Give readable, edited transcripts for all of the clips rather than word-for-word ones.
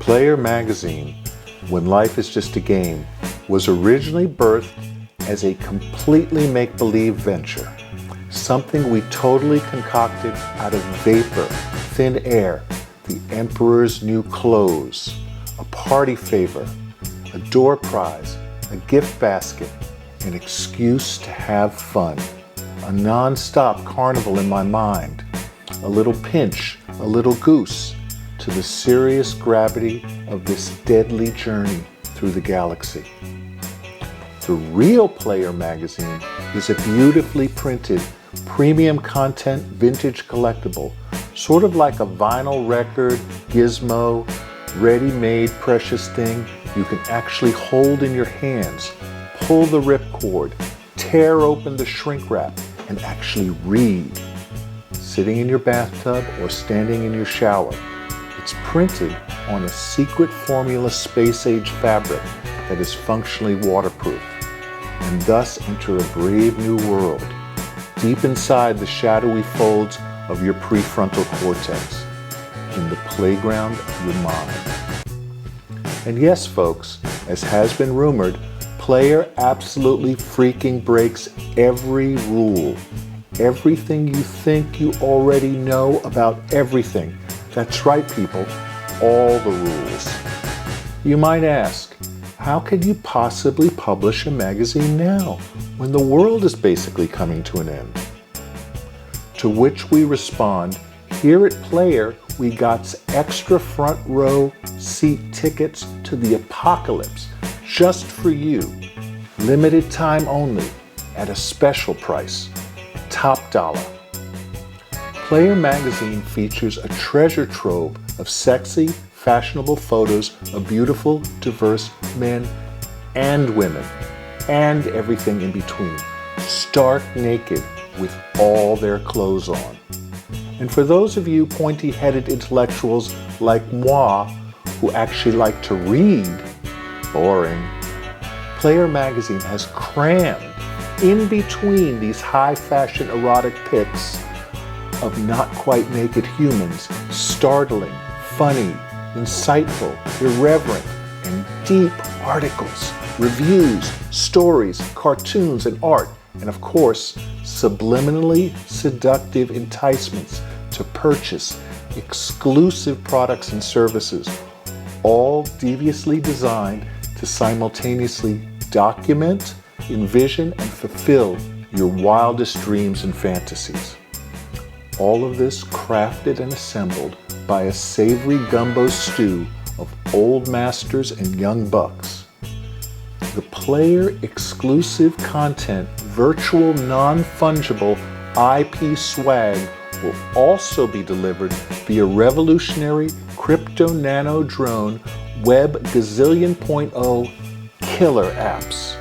Player magazine, when life is just a game, was originally birthed as a completely make-believe venture. Something we totally concocted out of vapor, thin air, the emperor's new clothes, a party favor, a door prize, a gift basket, an excuse to have fun, a non-stop carnival in my mind, a little pinch, a little goose, to the serious gravity of this deadly journey through the galaxy. The real Player magazine is a beautifully printed, premium content vintage collectible, sort of like a vinyl record, gizmo, ready-made precious thing you can actually hold in your hands, pull the ripcord, tear open the shrink wrap, and actually read. Sitting in your bathtub or standing in your shower, it's printed on a secret formula space-age fabric that is functionally waterproof, and thus enter a brave new world, deep inside the shadowy folds of your prefrontal cortex, in the playground of your mind. And yes, folks, as has been rumored, Player absolutely freaking breaks every rule. Everything you think you already know about everything. That's right, people, all the rules. You might ask, how could you possibly publish a magazine now, when the world is basically coming to an end? To which we respond, here at Player, we got extra front row seat tickets to the apocalypse, just for you, limited time only, at a special price, top dollar. Player magazine features a treasure trove of sexy, fashionable photos of beautiful, diverse men and women, and everything in between, stark naked with all their clothes on. And for those of you pointy-headed intellectuals like moi, who actually like to read, boring, Player magazine has crammed in between these high-fashion erotic pics of not quite naked humans, startling, funny, insightful, irreverent, and deep articles, reviews, stories, cartoons, and art, and of course, subliminally seductive enticements to purchase exclusive products and services, all deviously designed to simultaneously document, envision, and fulfill your wildest dreams and fantasies. All of this crafted and assembled by a savory gumbo stew of old masters and young bucks. The Player exclusive content, virtual non-fungible IP swag will also be delivered via revolutionary cryto-nano drone Web-Gazillion .0 killer apps.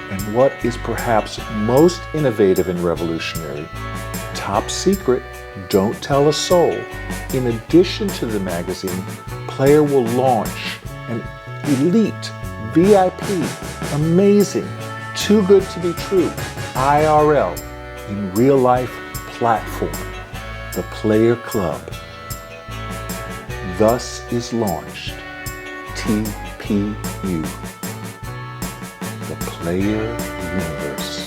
And what is perhaps most innovative and revolutionary, top secret, don't tell a soul, in addition to the magazine, Player will launch an elite, VIP, amazing, too good to be true, IRL, in real life platform, the Player Club. Thus is launched TPU, the Player Universe.